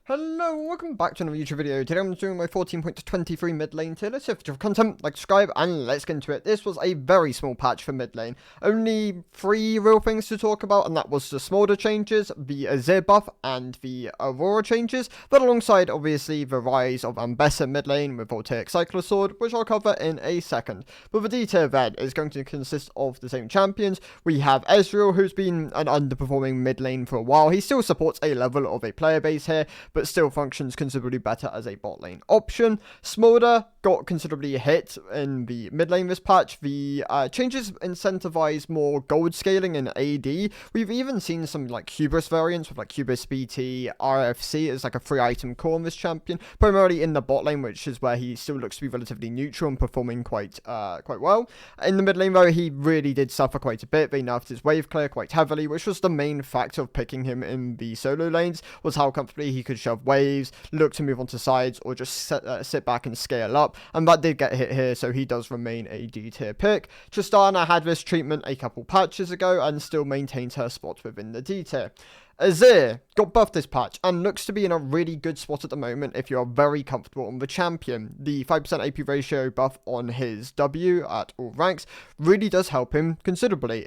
Hello, welcome back to another YouTube video. Today I'm doing my 14.23 mid lane tier list. If you have content, like, subscribe, and let's get into it. This was a very small patch for mid lane. Only 3 real things to talk about, and that was the Smolder changes, the Azir buff, and the Aurora changes. But alongside, obviously, the rise of Ambessa mid lane with Voltaic Cycler Sword, which I'll cover in a second. But the D tier then is going to consist of the same champions. We have Ezreal, who's been an underperforming mid lane for a while. He still supports a level of a player base here, but still functions considerably better as a bot lane option. Smolder got considerably hit in the mid lane this patch. The changes incentivize more gold scaling in AD. We've even seen some like Hubris variants with like Hubris BT, RFC as like a 3-item core on this champion, primarily in the bot lane, which is where he still looks to be relatively neutral and performing quite well. In the mid lane though, he really did suffer quite a bit. They nerfed his wave clear quite heavily, which was the main factor of picking him in the solo lanes, was how comfortably he could shove waves, look to move onto sides, or just sit back and scale up, and that did get hit here, so he does remain a D tier pick. Tristana had this treatment a couple patches ago and still maintains her spot within the D tier. Azir got buffed this patch and looks to be in a really good spot at the moment if you're very comfortable on the champion. The 5% AP ratio buff on his W at all ranks really does help him considerably.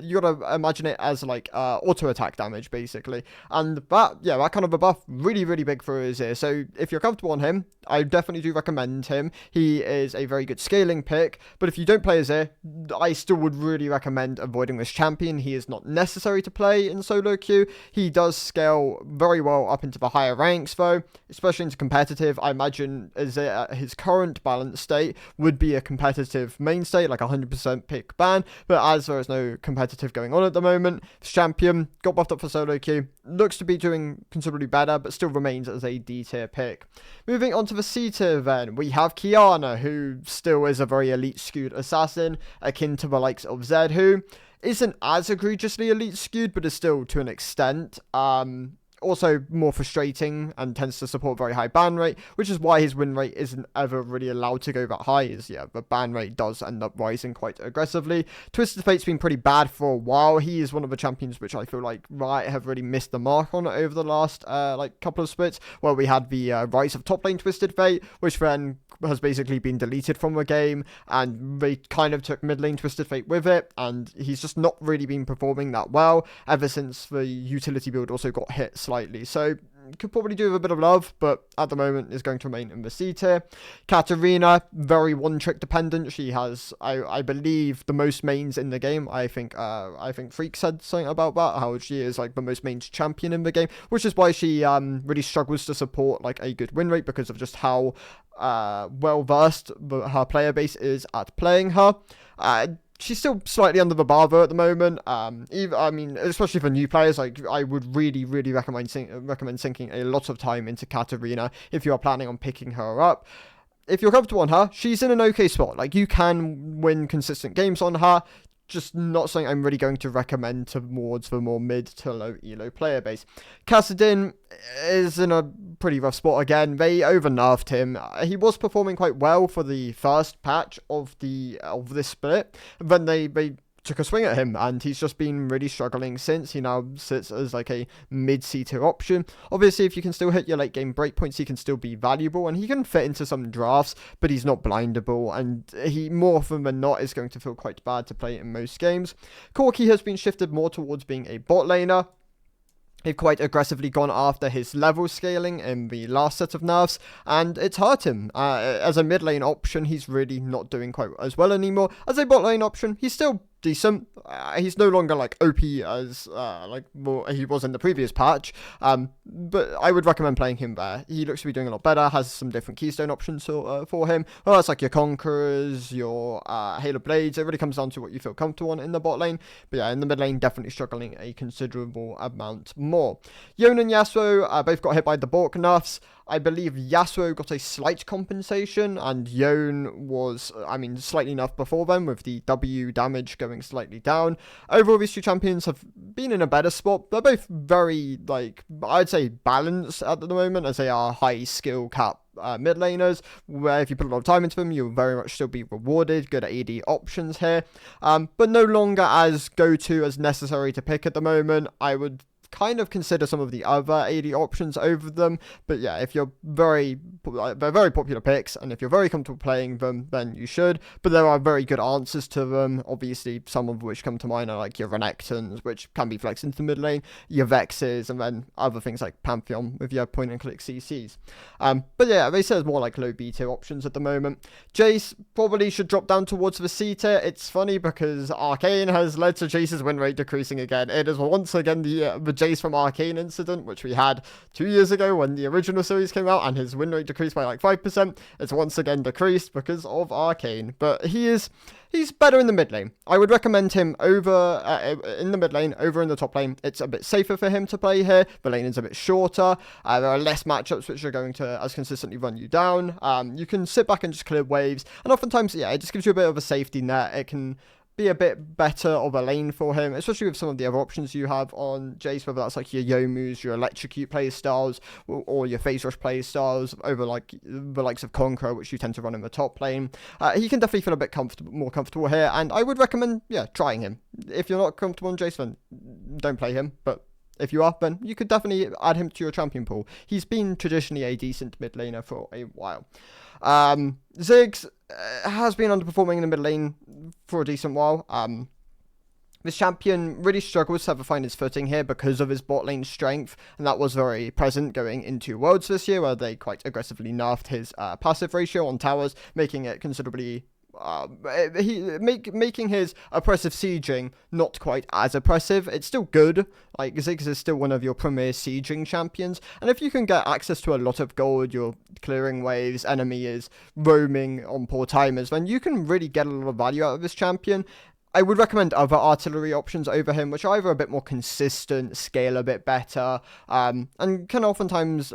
You gotta imagine it as like auto attack damage basically, and that kind of a buff really big for Azir. So if you're comfortable on him, I definitely do recommend him. He is a very good scaling pick, but if you don't play Azir, I still would really recommend avoiding this champion. He is not necessary to play in solo queue. He does scale very well up into the higher ranks though, especially into competitive. I imagine Azir at his current balance state would be a competitive mainstay, like 100% pick ban, but as there is no competitive going on at the moment, this champion got buffed up for solo queue, looks to be doing considerably better, but still remains as a D tier pick. Moving on to the C tier then, we have Kiana, who still is a very elite skewed assassin, akin to the likes of Zed, who isn't as egregiously elite skewed, but is still to an extent. Also more frustrating and tends to support very high ban rate, which is why his win rate isn't ever really allowed to go that high, the ban rate does end up rising quite aggressively. Twisted Fate's been pretty bad for a while. He is one of the champions which I feel like Riot have really missed the mark on over the last couple of splits, where we had the rise of top lane Twisted Fate, which then has basically been deleted from the game, and they kind of took mid lane Twisted Fate with it, and he's just not really been performing that well ever since the utility build also got hit slightly. So could probably do with a bit of love, but at the moment is going to remain in the C tier. Katarina, very one-trick dependent. She has, I believe, the most mains in the game. I think Freak said something about that, how she is like the most mains champion in the game, which is why she really struggles to support like a good win rate, because of just how well versed her player base is at playing her. She's still slightly under the bar though at the moment. Especially for new players, like I would really recommend sinking a lot of time into Katarina if you are planning on picking her up. If you're comfortable on her, she's in an okay spot. Like, you can win consistent games on her. Just not something I'm really going to recommend towards the more mid to low elo player base. Kassadin is in a pretty rough spot again. They over-nerfed him. He was performing quite well for the first patch of this split. Then they took a swing at him, and he's just been really struggling since. He now sits as like a mid-C tier option. Obviously, if you can still hit your late game breakpoints, he can still be valuable, and he can fit into some drafts, but he's not blindable, and he more often than not is going to feel quite bad to play in most games. Corki has been shifted more towards being a bot laner. They've quite aggressively gone after his level scaling in the last set of nerfs, and it's hurt him. As a mid lane option, he's really not doing quite as well anymore. As a bot lane option, he's still decent. He's no longer like OP as he was in the previous patch, but I would recommend playing him there. He looks to be doing a lot better, has some different keystone options for him. Well, that's like your Conquerors, your Halo Blades. It really comes down to what you feel comfortable on in the bot lane, but yeah, in the mid lane, definitely struggling a considerable amount more. Yone and Yasuo both got hit by the Bork nerfs. I believe Yasuo got a slight compensation, and Yone was, slightly nerfed before then, with the W damage going slightly down. Overall, these two champions have been in a better spot. They're both very, I'd say balanced at the moment, as they are high skill cap mid laners, where if you put a lot of time into them, you'll very much still be rewarded. Good AD options here, but no longer as go-to as necessary to pick at the moment. I would kind of consider some of the other AD options over them. But yeah, if you're they're very popular picks, and if you're very comfortable playing them, then you should. But there are very good answers to them. Obviously, some of which come to mind are like your Renekton's, which can be flexed into the mid lane, your Vexes, and then other things like Pantheon with your point and click CCs. But yeah, they say there's more like low B tier options at the moment. Jace probably should drop down towards the C tier. It's funny because Arcane has led to Jace's win rate decreasing again. It is once again the Jace from Arcane incident, which we had 2 years ago when the original series came out, and his win rate decreased by like 5%. It's once again decreased because of Arcane, but he's better in the mid lane. I would recommend him over in the mid lane, over in the top lane. It's a bit safer for him to play here. The lane is a bit shorter. There are less matchups which are going to as consistently run you down. You can sit back and just clear waves, and oftentimes, yeah, it just gives you a bit of a safety net. It can be a bit better of a lane for him, especially with some of the other options you have on Jace, whether that's like your Youmu's, your Electrocute play styles, or your Phase Rush play styles over like the likes of Conqueror, which you tend to run in the top lane. He can definitely feel a bit more comfortable here, and I would recommend, yeah, trying him. If you're not comfortable on Jace, then don't play him, but if you are, then you could definitely add him to your champion pool. He's been traditionally a decent mid laner for a while. Ziggs has been underperforming in the mid lane for a decent while. This champion really struggles to ever find his footing here because of his bot lane strength, and that was very present going into Worlds this year, where they quite aggressively nerfed his passive ratio on towers, making it considerably making his oppressive sieging not quite as oppressive. It's still good. Like, Ziggs is still one of your premier sieging champions, and if you can get access to a lot of gold, you're clearing waves, enemy is roaming on poor timers, then you can really get a lot of value out of this champion. I would recommend other artillery options over him, which are either a bit more consistent, scale a bit better, and can oftentimes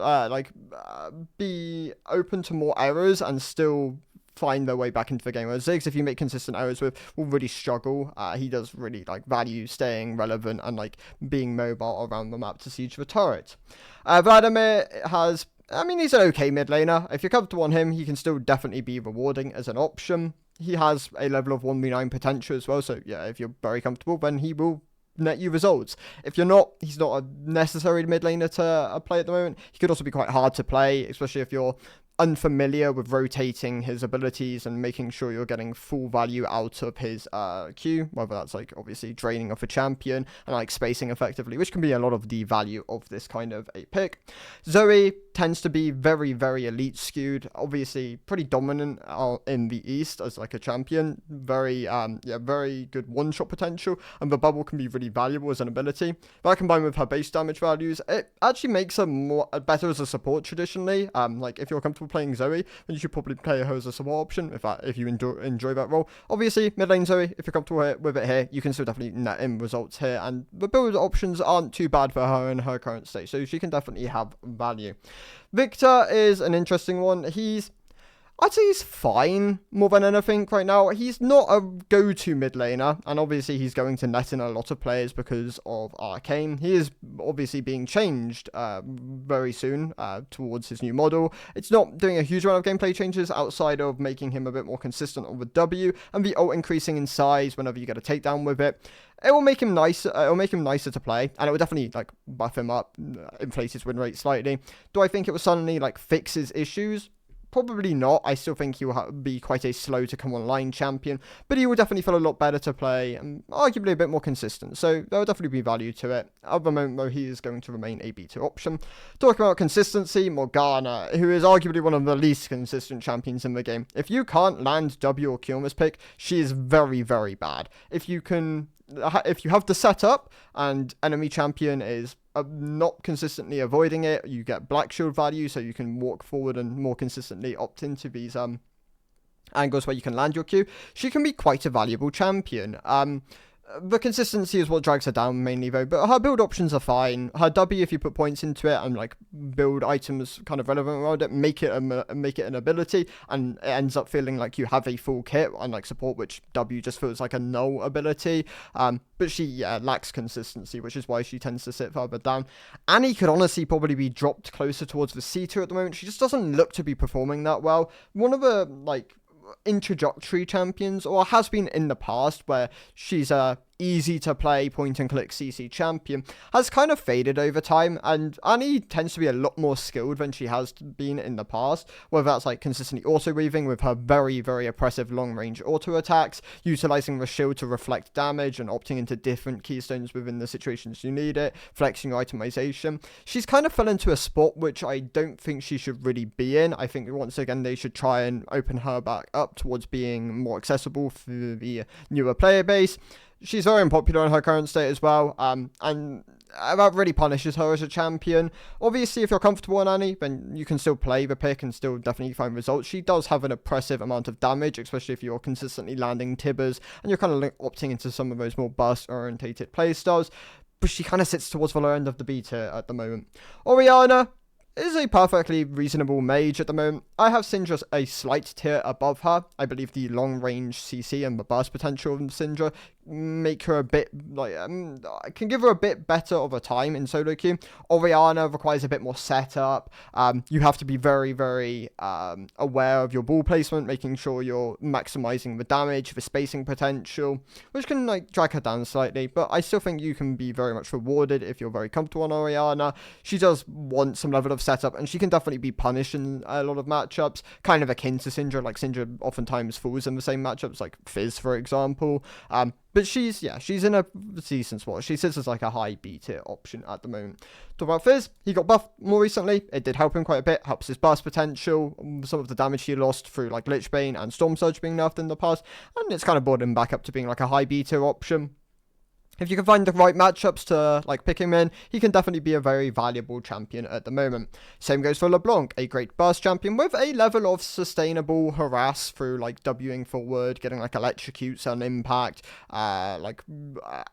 be open to more errors and still find their way back into the game. Whereas Ziggs, if you make consistent errors with, will really struggle. He does really like value staying relevant and like being mobile around the map to siege the turret. Vladimir has, I mean, he's an okay mid laner. If you're comfortable on him, he can still definitely be rewarding as an option. He has a level of 1v9 potential as well, so yeah, if you're very comfortable, then he will net you results. If you're not, he's not a necessary mid laner to play at the moment. He could also be quite hard to play, especially if you're unfamiliar with rotating his abilities and making sure you're getting full value out of his Q, whether that's like obviously draining off a champion and like spacing effectively, which can be a lot of the value of this kind of a pick. Zoe tends to be very, very elite skewed, obviously pretty dominant in the East as like a champion, very good one-shot potential, and the bubble can be really valuable as an ability. That combined with her base damage values, it actually makes her better as a support traditionally. Like if you're comfortable playing Zoe, then you should probably play her as a support option if you enjoy that role. Obviously, mid lane Zoe, if you're comfortable with it here, you can still definitely net in results here, and the build options aren't too bad for her in her current state, so she can definitely have value. Victor is an interesting one. I'd say he's fine more than anything right now. He's not a go-to mid laner, and obviously he's going to net in a lot of players because of Arcane. He is obviously being changed very soon towards his new model. It's not doing a huge amount of gameplay changes outside of making him a bit more consistent on the W and the ult increasing in size whenever you get a takedown with it. It will make him nicer. It will make him nicer to play, and it will definitely like buff him up, inflate his win rate slightly. Do I think it will suddenly like fix his issues? Probably not. I still think he will be quite a slow to come online champion, but he will definitely feel a lot better to play and arguably a bit more consistent, so there will definitely be value to it. At the moment though, he is going to remain a B2 option. Talking about consistency, Morgana, who is arguably one of the least consistent champions in the game. If you can't land W or Q on this pick, she is very, very bad. If you have the setup and enemy champion is not consistently avoiding it, you get black shield value, so you can walk forward and more consistently opt into these angles where you can land your Q. She can be quite a valuable champion. The consistency is what drags her down mainly though, but her build options are fine. Her W, if you put points into it and like build items kind of relevant around it, make it an ability, and it ends up feeling like you have a full kit, unlike support, which W just feels like a null ability. But she lacks consistency, which is why she tends to sit further down. Annie could honestly probably be dropped closer towards the C tier at the moment. She just doesn't look to be performing that well. One of the like introductory champions, or has been in the past, where she's easy to play point and click CC champion has kind of faded over time, and Annie tends to be a lot more skilled than she has been in the past, whether that's like consistently auto weaving with her very, very oppressive long range auto attacks, utilizing the shield to reflect damage and opting into different keystones within the situations you need it, flexing your itemization. She's kind of fell into a spot which I don't think she should really be in. I think once again they should try and open her back up towards being more accessible for the newer player base. She's very unpopular in her current state as well, and that really punishes her as a champion. Obviously, if you're comfortable on Annie, then you can still play the pick and still definitely find results. She does have an oppressive amount of damage, especially if you're consistently landing Tibbers, and you're kind of opting into some of those more burst-orientated playstyles, but she kind of sits towards the lower end of the B tier at the moment. Orianna is a perfectly reasonable mage at the moment. I have Syndra a slight tier above her. I believe the long range CC and the burst potential of Syndra make her a bit like can give her a bit better of a time in solo queue. Orianna requires a bit more setup. You have to be very, very aware of your ball placement, making sure you're maximizing the damage, the spacing potential, which can like drag her down slightly, but I still think you can be very much rewarded if you're very comfortable on Orianna. She does want some level of setup, and she can definitely be punished in a lot of matchups, kind of akin to Syndra. Like Syndra oftentimes falls in the same matchups, like Fizz for example. But she's in a decent spot. She sits as like a high B tier option at the moment. Talk about Fizz, he got buffed more recently. It did help him quite a bit, helps his burst potential, some of the damage he lost through like Lichbane and Storm Surge being nerfed in the past, and it's kind of brought him back up to being like a high B tier option. If you can find the right matchups to like pick him in, he can definitely be a very valuable champion at the moment. Same goes for LeBlanc, a great burst champion with a level of sustainable harass through like Wing forward, getting like electrocutes and impact,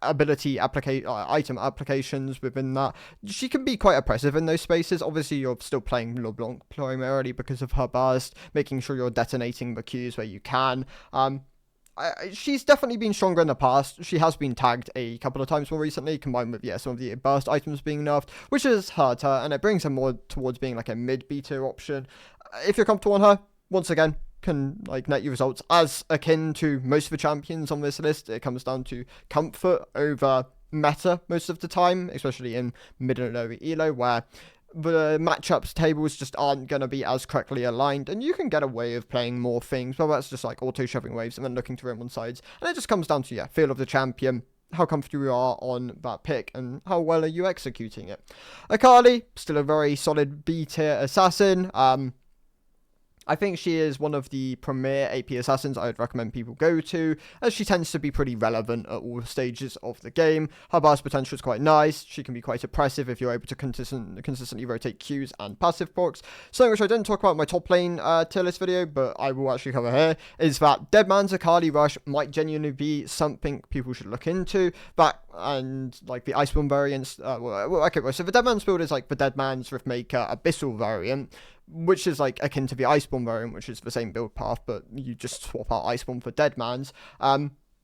ability item applications within that. She can be quite oppressive in those spaces. Obviously, you're still playing LeBlanc primarily because of her burst, making sure you're detonating the Qs where you can. She's definitely been stronger in the past. She has been tagged a couple of times more recently, combined with some of the burst items being nerfed, which has hurt her, and it brings her more towards being like a mid B tier option. If you're comfortable on her, once again, can like net you results as akin to most of the champions on this list. It comes down to comfort over meta most of the time, especially in mid and low elo, where the matchups tables just aren't going to be as correctly aligned, and you can get away with playing more things, but that's just like auto shoving waves and then looking to roam on sides, and it just comes down to feel of the champion, how comfortable you are on that pick, and how well are you executing it. Akali, still a very solid B tier assassin. I think she is one of the premier AP assassins I would recommend people go to, as she tends to be pretty relevant at all stages of the game. Her burst potential is quite nice. She can be quite oppressive if you're able to consistently rotate Qs and passive procs. Something which I didn't talk about in my top lane tier list video, but I will actually cover here, is that Deadman's Akali Rush might genuinely be something people should look into. That and like the Iceborne variants. So the Deadman's build is like the Deadman's Riftmaker Abyssal variant, which is like akin to the Iceborne variant, which is the same build path, but you just swap out Iceborne for Deadman's.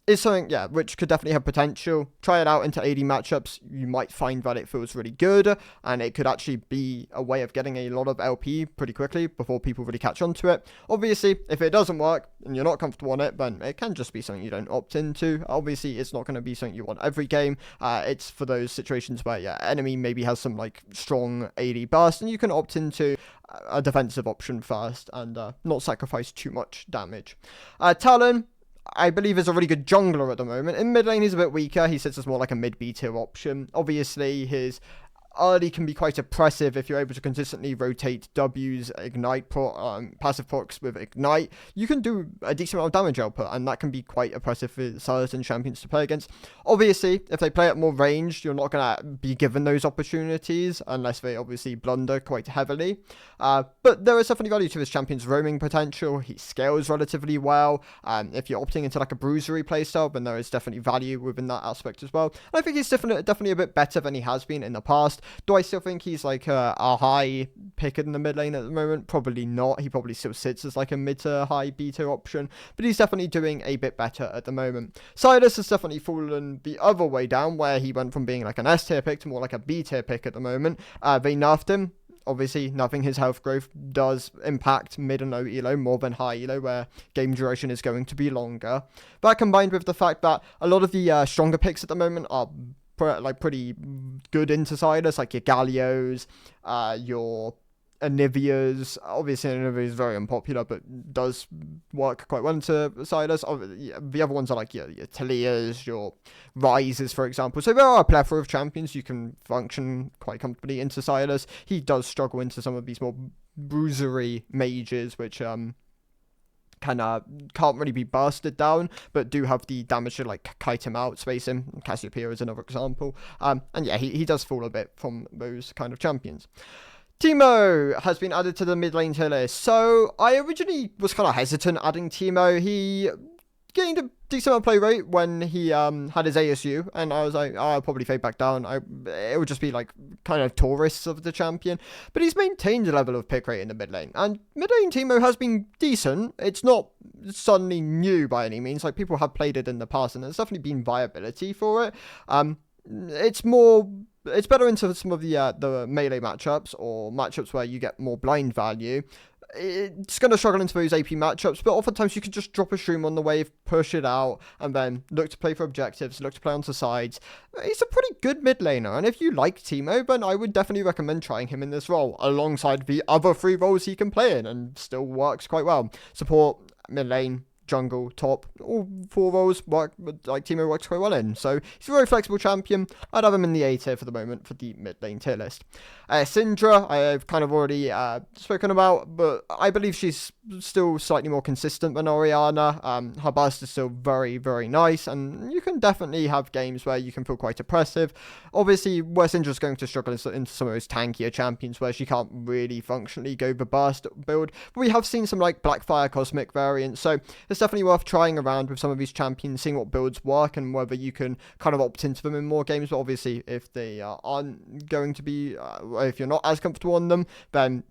Is something, which could definitely have potential. Try it out into AD matchups. You might find that it feels really good, and it could actually be a way of getting a lot of LP pretty quickly before people really catch on to it. Obviously, if it doesn't work and you're not comfortable on it, then it can just be something you don't opt into. Obviously, it's not going to be something you want every game. It's for those situations where, enemy maybe has some like strong AD burst, and you can opt into a defensive option first and not sacrifice too much damage. Talon, I believe, is a really good jungler at the moment. In mid lane, he's a bit weaker. He sits as more like a mid B tier option. Obviously, his early can be quite oppressive if you're able to consistently rotate W's, Ignite, passive procs with Ignite. You can do a decent amount of damage output, and that can be quite oppressive for certain champions to play against. Obviously, if they play at more ranged, you're not going to be given those opportunities unless they obviously blunder quite heavily. But there is definitely value to this champion's roaming potential. He scales relatively well. If you're opting into like a bruisery playstyle, then there is definitely value within that aspect as well. And I think he's definitely a bit better than he has been in the past. Do I still think he's like a high pick in the mid lane at the moment? Probably not. He probably still sits as like a mid to high B tier option, but he's definitely doing a bit better at the moment. Silas has definitely fallen the other way down, where he went from being like an S tier pick to more like a B tier pick at the moment. They nerfed him obviously nothing his health growth does impact mid and low elo more than high elo, where game duration is going to be longer. That combined with the fact that a lot of the stronger picks at the moment are pretty good into Silas, like your Gallios, your Anivias. Obviously Anivia is very unpopular, but does work quite well into Silas. The other ones are like your Talias, your Rises, for example. So there are a plethora of champions you can function quite comfortably into Silas. He does struggle into some of these more bruisery mages, which can't really be bursted down, but do have the damage to like kite him out, space him. Cassiopeia is another example. And yeah, he does fall a bit from those kind of champions. Teemo has been added to the mid lane tier list. So I originally was kind of hesitant adding Teemo. He gained a decent amount of play rate when he had his ASU, and I was like, I'll probably fade back down. It would just be like kind of tourists of the champion, but he's maintained a level of pick rate in the mid lane, and mid lane Teemo has been decent. It's not suddenly new by any means. Like, people have played it in the past, and there's definitely been viability for it. It's better into some of the melee matchups, or matchups where you get more blind value. It's going to struggle into those AP matchups, but oftentimes you can just drop a Shroom on the wave, push it out, and then look to play for objectives, look to play onto sides. He's a pretty good mid laner, and if you like Teemo, then I would definitely recommend trying him in this role, alongside the other 3 roles he can play in, and still works quite well. Support, mid lane, jungle, top, all 4 roles work, like Teemo works quite well in. So he's a very flexible champion. I'd have him in the A tier for the moment for the mid lane tier list. Syndra, I've kind of already spoken about, but I believe she's still slightly more consistent than Orianna. Her burst is still very, very nice, and you can definitely have games where you can feel quite oppressive. Obviously, where Syndra's going to struggle into some of those tankier champions where she can't really functionally go the burst build. But we have seen some like Blackfire Cosmic variants, so it's definitely worth trying around with some of these champions, seeing what builds work and whether you can kind of opt into them in more games. But obviously, if they aren't going to be, if you're not as comfortable on them, then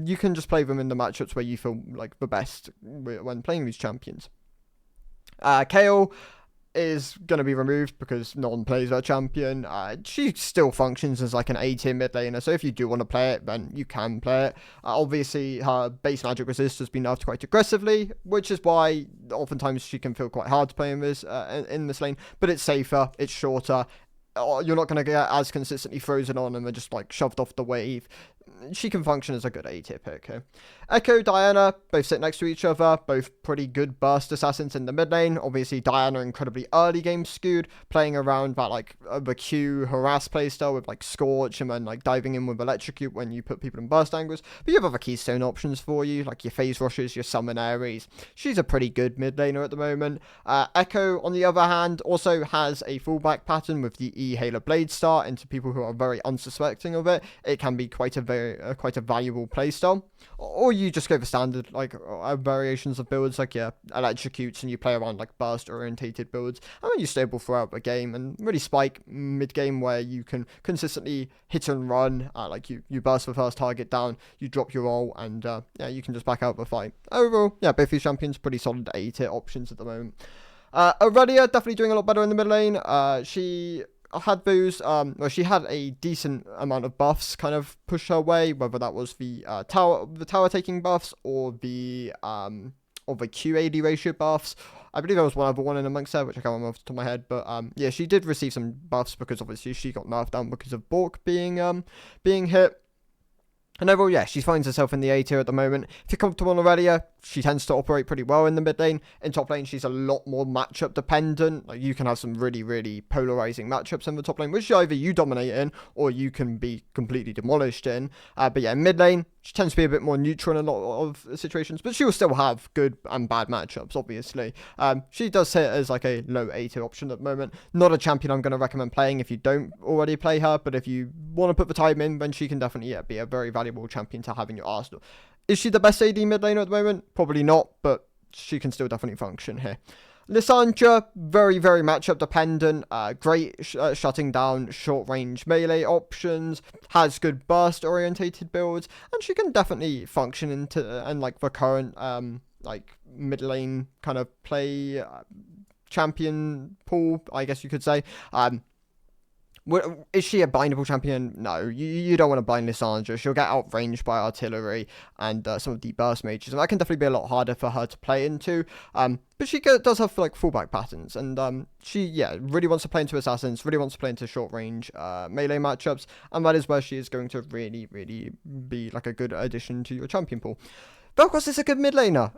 you can just play them in the matchups where you feel like the best when playing these champions. Kayle is going to be removed because no one plays her champion. She still functions as like an A-tier mid laner, so if you do want to play it, then you can play it. Obviously, her base magic resist has been nerfed quite aggressively, which is why oftentimes she can feel quite hard to play in this lane, but it's safer, it's shorter. You're not going to get as consistently frozen on and then just like shoved off the wave. She can function as a good A-tier pick here. Echo, Diana, both sit next to each other, both pretty good burst assassins in the mid lane. Obviously, Diana incredibly early game skewed, playing around that like the Q harass playstyle with like Scorch and then like diving in with Electrocute when you put people in burst angles. But you have other keystone options for you, like your phase rushes, your summon Ares. She's a pretty good mid laner at the moment. Echo, on the other hand, also has a fallback pattern with the E Halo Blade start into people who are very unsuspecting of it. It can be quite a valuable playstyle. Or you just go for standard like variations of builds, like your Electrocutes, and you play around like burst orientated builds, and then you stable throughout the game and really spike mid game where you can consistently hit and run. Like you burst the first target down, you drop your ult, and yeah, you can just back out the fight. Overall, yeah, both these champions pretty solid A-tier options at the moment. Aurelia definitely doing a lot better in the mid lane. She had those, she had a decent amount of buffs kind of push her way, whether that was the tower taking buffs or the QAD ratio buffs. I believe there was one other one in amongst there, which I can't remember off the top of my head, but yeah, she did receive some buffs because obviously she got nerfed down because of Bork being hit. And overall, yeah, she finds herself in the A tier at the moment. If you're comfortable on Aurelia, she tends to operate pretty well in the mid lane. In top lane, she's a lot more matchup dependent. Like, you can have some really, really polarizing matchups in the top lane, which either you dominate in or you can be completely demolished in. But yeah, in mid lane, she tends to be a bit more neutral in a lot of situations, but she will still have good and bad matchups, obviously. She does sit as like a low A tier option at the moment. Not a champion I'm going to recommend playing if you don't already play her, but if you want to put the time in, then she can definitely be a very valuable champion to have in your arsenal. Is she the best AD mid laner at the moment? Probably not, but she can still definitely function here. Lissandra, very, very matchup dependent, great shutting down short range melee options, has good burst orientated builds, and she can definitely function into and like the current like mid lane kind of play champion pool, I guess you could say. Is she a bindable champion? No, you don't want to blind Lissandra. She'll get outranged by artillery and some of the burst mages, and that can definitely be a lot harder for her to play into. But she does have like fallback patterns, and she really wants to play into assassins, really wants to play into short range melee matchups, and that is where she is going to really be like a good addition to your champion pool. Vel'Koz is a good mid laner.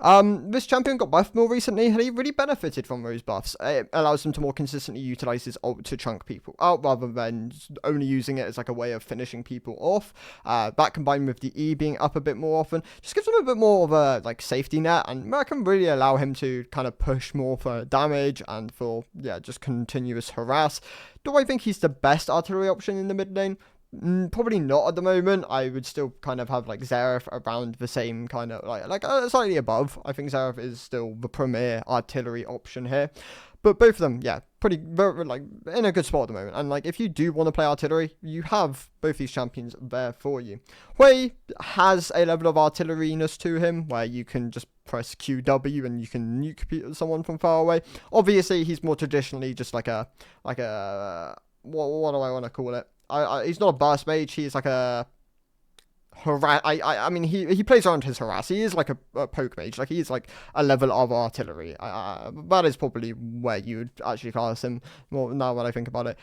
This champion got buffed more recently, and he really benefited from those buffs. It allows him to more consistently utilize his ult to chunk people out, rather than only using it as like a way of finishing people off. That combined with the E being up a bit more often, just gives him a bit more of a like safety net, and that can really allow him to kind of push more for damage and for just continuous harass. Do I think he's the best artillery option in the mid lane? Probably not at the moment. I would still kind of have like Xerath around the same kind of like slightly above. I think Xerath is still the premier artillery option here, but both of them, pretty very, like in a good spot at the moment. And like if you do want to play artillery, you have both these champions there for you. Hui has a level of artilleryness to him where you can just press QW and you can nuke someone from far away. Obviously, he's more traditionally just like a what do I want to call it? He's not a burst mage. He's like a harass. I mean, he plays around his harass. He is like a poke mage. Like he's like a level of artillery. That is probably where you would actually class him more now when I think about it.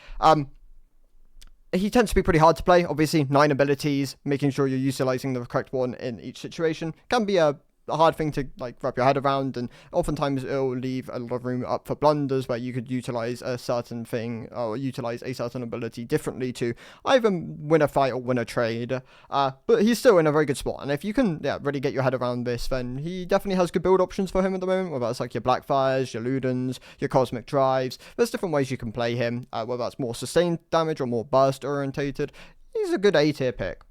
He tends to be pretty hard to play. Obviously, 9 abilities. Making sure you're utilizing the correct one in each situation can be a hard thing to like wrap your head around, and oftentimes it'll leave a lot of room up for blunders where you could utilize a certain thing or utilize a certain ability differently to either win a fight or win a trade. But he's still in a very good spot, and if you can really get your head around this, then he definitely has good build options for him at the moment, whether that's like your Blackfires, your Ludens, your Cosmic Drives. There's different ways you can play him, whether that's more sustained damage or more burst orientated. He's a good A tier pick.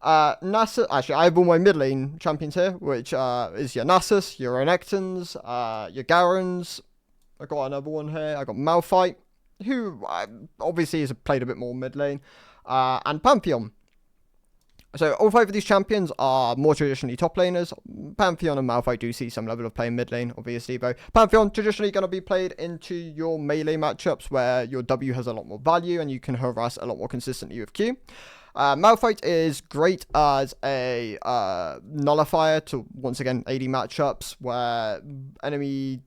Nasus, actually, I have all my mid lane champions here, which is your Nasus, your Renekton's, your Garens. I got another one here. I got Malphite, who obviously has played a bit more mid lane, and Pantheon. So all 5 of these champions are more traditionally top laners. Pantheon and Malphite do see some level of play in mid lane, obviously, though. Pantheon traditionally going to be played into your melee matchups where your W has a lot more value and you can harass a lot more consistently with Q. Malphite is great as a nullifier to, once again, AD matchups where enemy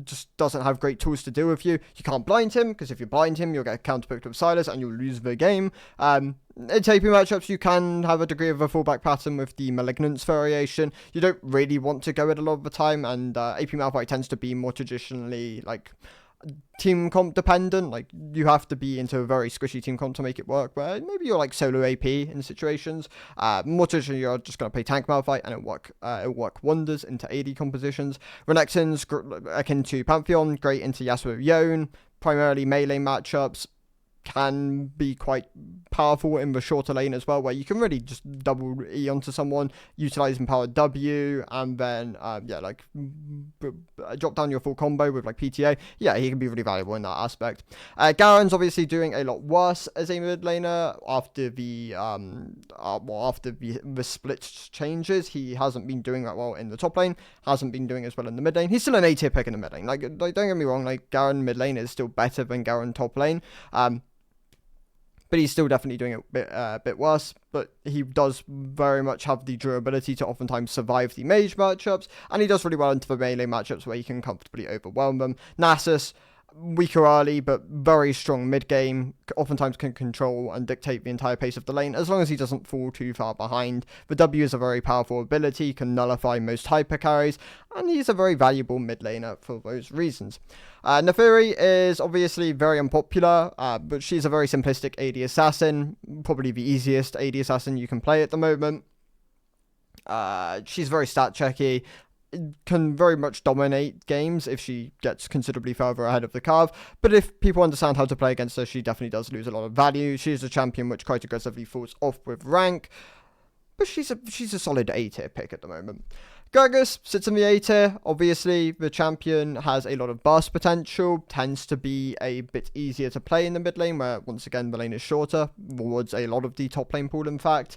just doesn't have great tools to deal with you. You can't blind him, because if you blind him, you'll get counterpicked with Silas and you'll lose the game. In TP matchups, you can have a degree of a fallback pattern with the Malignance variation. You don't really want to go it a lot of the time, and AP Malphite tends to be more traditionally, like, team comp dependent. Like you have to be into a very squishy team comp to make it work, where maybe you're like solo AP in situations. More traditionally, you're just going to play tank Malphite and it'll work wonders into AD compositions. Renekton's akin to Pantheon, great into Yasuo with Yone, primarily melee matchups. Can be quite powerful in the shorter lane as well, where you can really just double E onto someone, utilize empowered W, and then drop down your full combo with like PTA. He can be really valuable in that aspect. Garen's obviously doing a lot worse as a mid laner after the split changes. He hasn't been doing that well in the top lane, hasn't been doing as well in the mid lane. He's still an A tier pick in the mid lane. Like don't get me wrong, like Garen mid lane is still better than Garen top lane. But he's still definitely doing it a bit worse. But he does very much have the durability to oftentimes survive the mage matchups. And he does really well into the melee matchups where he can comfortably overwhelm them. Nasus, weaker early, but very strong mid-game. Oftentimes can control and dictate the entire pace of the lane, as long as he doesn't fall too far behind. The W is a very powerful ability, can nullify most hyper carries, and he's a very valuable mid laner for those reasons. Neferi is obviously very unpopular, but she's a very simplistic AD assassin, probably the easiest AD assassin you can play at the moment. She's very stat checky, can very much dominate games if she gets considerably further ahead of the curve, but if people understand how to play against her, she definitely does lose a lot of value. She's a champion which quite aggressively falls off with rank, but she's a solid A tier pick at the moment. Gragas sits in the A tier. Obviously, the champion has a lot of burst potential, tends to be a bit easier to play in the mid lane, where once again the lane is shorter, towards a lot of the top lane pool in fact.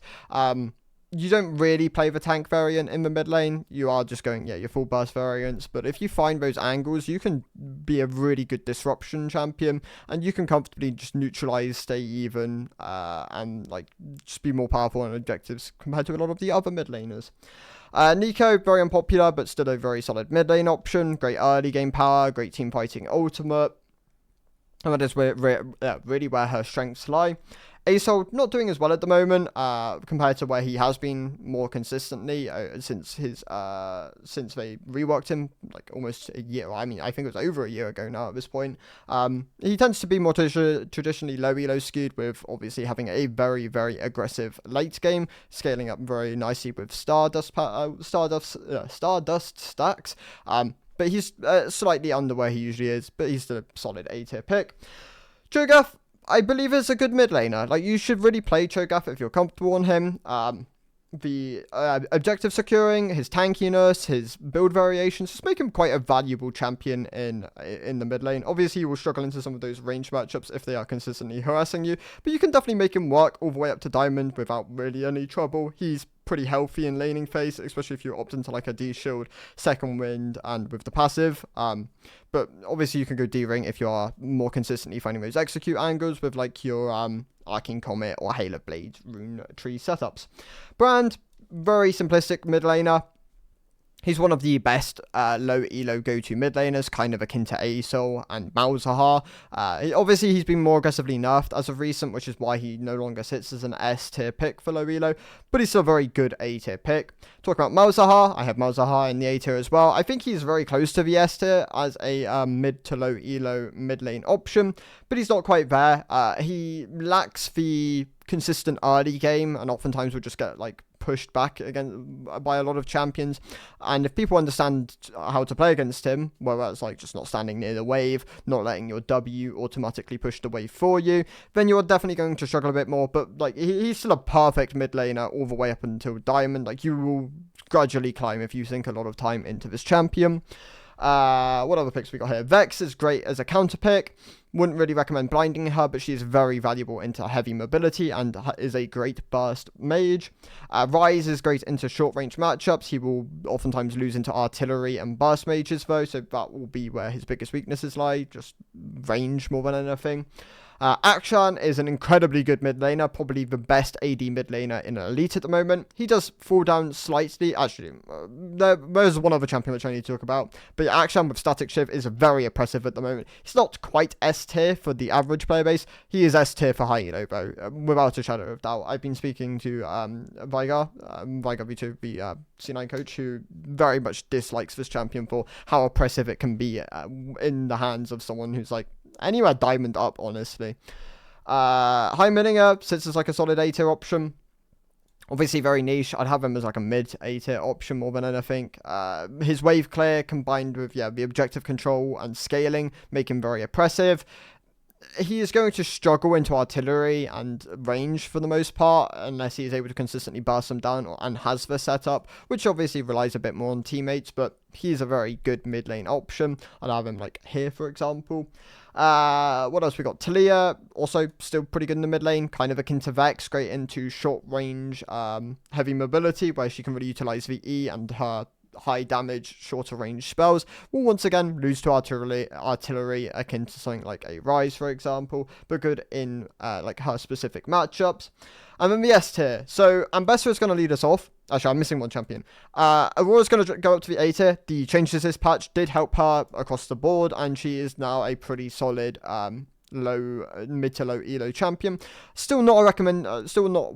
you don't really play the tank variant in the mid lane. You are just going, your full burst variants. But if you find those angles, you can be a really good disruption champion, and you can comfortably just neutralize, stay even, and like just be more powerful on objectives compared to a lot of the other mid laners. Nico, very unpopular, but still a very solid mid lane option. Great early game power, great team fighting ultimate. And that is really where her strengths lie. Asol not doing as well at the moment compared to where he has been more consistently since they reworked him like almost a year. I mean, I think it was over a year ago now at this point. He tends to be more traditionally low elo skewed, with obviously having a very, very aggressive late game, scaling up very nicely with Stardust stacks. But he's slightly under where he usually is, but he's still a solid A tier pick. Cho'Gath, I believe, is a good mid laner. Like, you should really play Cho'Gath if you're comfortable on him. The objective securing, his tankiness, his build variations just make him quite a valuable champion in the mid lane. Obviously, you will struggle into some of those range matchups if they are consistently harassing you, but you can definitely make him work all the way up to Diamond without really any trouble. He's pretty healthy in laning phase, especially if you opt into like a D-Shield, Second Wind, and with the passive. But obviously you can go D-Ring if you are more consistently finding those execute angles with like your Arcane Comet or Halo Blade rune tree setups. Brand, very simplistic mid laner. He's one of the best low elo go-to mid laners, kind of akin to Asol and Malzahar. Obviously, he's been more aggressively nerfed as of recent, which is why he no longer sits as an S tier pick for low elo, but he's still a very good A tier pick. Talking about Malzahar, I have Malzahar in the A tier as well. I think he's very close to the S tier as a mid to low elo mid lane option, but he's not quite there. He lacks the consistent early game, and oftentimes will just get like pushed back again by a lot of champions. And if people understand how to play against him, whether that's like just not standing near the wave, not letting your W automatically push the wave for you, then you're definitely going to struggle a bit more. But like he's still a perfect mid laner all the way up until Diamond. Like you will gradually climb if you sink a lot of time into this champion. What other picks we got here? Vex is great as a counter pick. Wouldn't really recommend blinding her, but she's very valuable into heavy mobility and is a great burst mage. Ryze is great into short range matchups. He will oftentimes lose into artillery and burst mages though, so that will be where his biggest weaknesses lie, just range more than anything. Akshan is an incredibly good mid laner, probably the best AD mid laner in Elite at the moment. He does fall down slightly. Actually, there's one other champion which I need to talk about. But Akshan with Static Shiv is very oppressive at the moment. He's not quite S tier for the average player base. He is S tier for high elo, though, without a shadow of doubt. I've been speaking to Vigar V2, the C9 coach, who very much dislikes this champion for how oppressive it can be in the hands of someone who's like anywhere Diamond up, honestly. Heimerdinger sits as like a solid A tier option. Obviously very niche. I'd have him as like a mid A tier option more than anything. His wave clear combined with the objective control and scaling make him very oppressive. He is going to struggle into artillery and range for the most part unless he is able to consistently burst them down and has the setup, which obviously relies a bit more on teammates, but he's a very good mid lane option. I'd have him like here, for example. What else we got? Talia, also still pretty good in the mid lane, kind of akin to Vex, great into short range, heavy mobility, where she can really utilize the E and her high damage, shorter range spells. Will once again lose to artillery akin to something like a Ryze, for example, but good in like her specific matchups. And then the S tier. So Ambessa is going to lead us off. Actually, I'm missing one champion. Aurora's going to go up to the A tier. The changes this patch did help her across the board, and she is now a pretty solid mid to low elo champion. Still not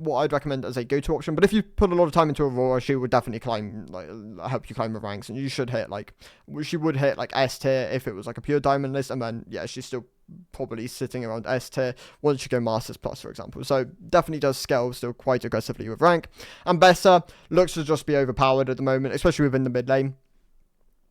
what I'd recommend as a go-to option, but if you put a lot of time into Aurora, she would definitely help you climb the ranks, and you should hit she would hit like S tier if it was like a pure diamond list, and then she's still probably sitting around S tier once you go Masters Plus, for example. So definitely does scale still quite aggressively with rank. And Bessa looks to just be overpowered at the moment, especially within the mid lane.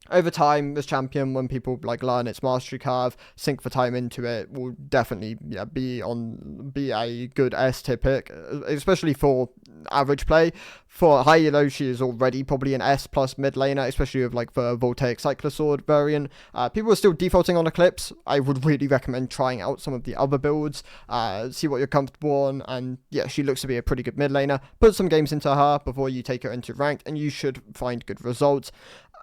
over time, this champion, when people like learn its mastery curve, sink the time into it, will definitely be a good S tier pick, especially for average play. For high elo, she is already probably an S plus mid laner, especially with like the Voltaic Cyclosword variant. People are still defaulting on Eclipse. I would really recommend trying out some of the other builds, see what you're comfortable on, and yeah, she looks to be a pretty good mid laner. Put some games into her before you take her into ranked, and you should find good results,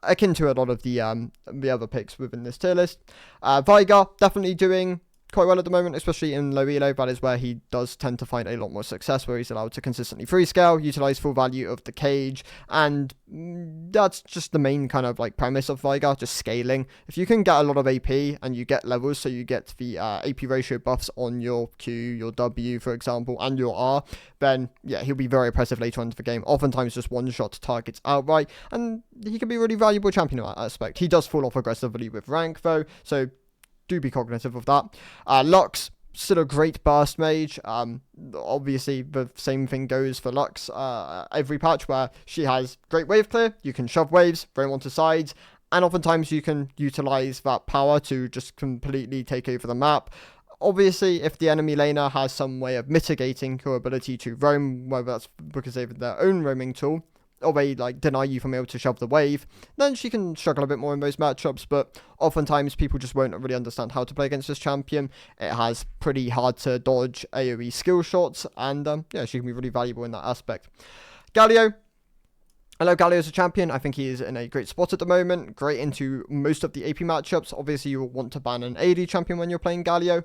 akin to a lot of the other picks within this tier list. Veigar definitely doing quite well at the moment, especially in low elo. That is where he does tend to find a lot more success, where he's allowed to consistently free scale, utilize full value of the cage, and that's just the main kind of like premise of Veigar, just scaling. If you can get a lot of AP and you get levels, so you get the AP ratio buffs on your Q, your W, for example, and your R, then yeah, he'll be very oppressive later on into the game. Oftentimes just one-shot targets outright, and he can be a really valuable champion in that aspect. He does fall off aggressively with rank though, so do be cognitive of that. Lux, still a great burst mage. Obviously, the same thing goes for Lux every patch, where she has great wave clear. You can shove waves very onto sides, and oftentimes you can utilize that power to just completely take over the map. Obviously, if the enemy laner has some way of mitigating your ability to roam, whether that's because they have their own roaming tool, or they like deny you from being able to shove the wave, then she can struggle a bit more in those matchups. But oftentimes people just won't really understand how to play against this champion. It has pretty hard to dodge AoE skill shots, and yeah, she can be really valuable in that aspect. Galio, I love Galio as a champion. I think he is in a great spot at the moment, great into most of the AP matchups. Obviously, you will want to ban an AD champion when you're playing Galio.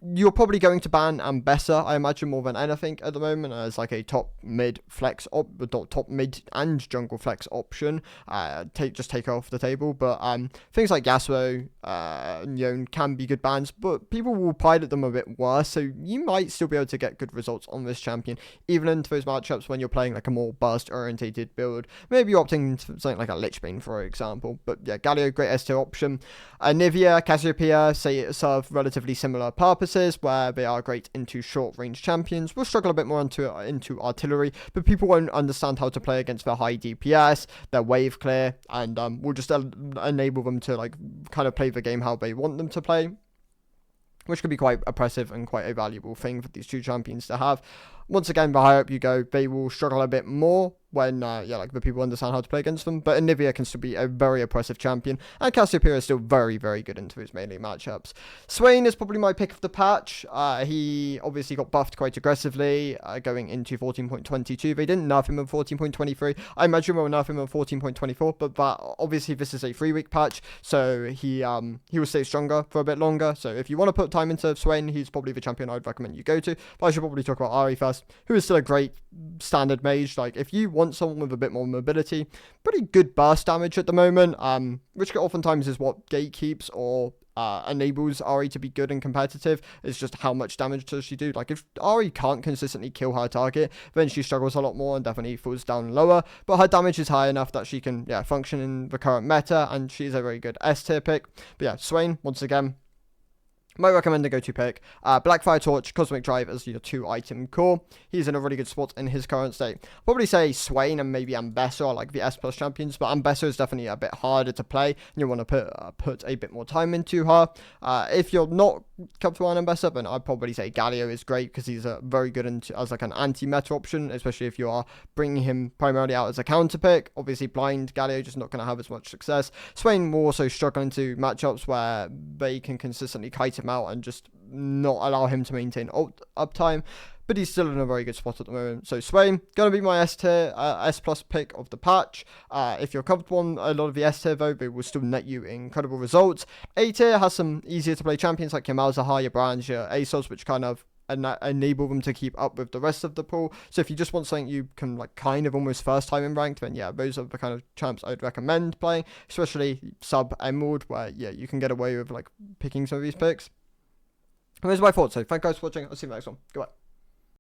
You're probably going to ban Ambessa, I imagine, more than anything at the moment, as like a top mid and jungle flex option. Just take her off the table. But things like Yasuo, Yone can be good bans, but people will pilot them a bit worse. So you might still be able to get good results on this champion, even into those matchups when you're playing like a more burst orientated build. Maybe you're opting for something like a Lichbane, for example. But yeah, Galio, great S tier option. Nivea, Cassiopeia serve relatively similar purposes, where they are great into short range champions. We'll struggle a bit more into artillery, but people won't understand how to play against their high DPS, their wave clear, and we'll just enable them to like kind of play the game how they want them to play, which can be quite oppressive and quite a valuable thing for these two champions to have. Once again, the higher up you go, they will struggle a bit more when like the people understand how to play against them. But Anivia can still be a very oppressive champion, and Cassiopeia is still very, very good into his melee matchups. Swain is probably my pick of the patch. He obviously got buffed quite aggressively going into 14.22. They didn't nerf him in 14.23. I imagine we'll nerf him in 14.24, but obviously this is a 3-week patch, so he will stay stronger for a bit longer. So if you want to put time into Swain, he's probably the champion I'd recommend you go to. But I should probably talk about Ahri first, who is still a great standard mage. Like, if you want someone with a bit more mobility, pretty good burst damage at the moment, which oftentimes is what gatekeeps or enables Ahri to be good and competitive. It's just how much damage does she do. Like, if Ahri can't consistently kill her target, then she struggles a lot more and definitely falls down lower, but her damage is high enough that she can function in the current meta, and she's a very good S tier pick. But yeah, Swain, once again, my recommended go-to pick. Blackfire Torch, Cosmic Drive as your 2-item core. He's in a really good spot in his current state. I'll probably say Swain and maybe Ambessa are like the S plus champions, but Ambessa is definitely a bit harder to play, and you want to put a bit more time into her. If you're not comfortable on Ambessa, then I'd probably say Galio is great, because he's a very good as like an anti-meta option, especially if you are bringing him primarily out as a counter pick. Obviously, blind Galio just not going to have as much success. Swain will also struggle into matchups where they can consistently kite him out and just not allow him to maintain ult uptime, but he's still in a very good spot at the moment. So Swain, gonna be my S tier, S plus pick of the patch. If you're comfortable on a lot of the S tier though, they will still net you incredible results. A tier has some easier to play champions like your Malzahar, your Brands, your ASOS, which kind of enable them to keep up with the rest of the pool. So if you just want something you can like kind of almost first time in ranked, then yeah, those are the kind of champs I'd recommend playing, especially sub Emerald, where you can get away with like picking some of these picks. And those are my thoughts. So thank you guys for watching. I'll see you in the next one. Goodbye.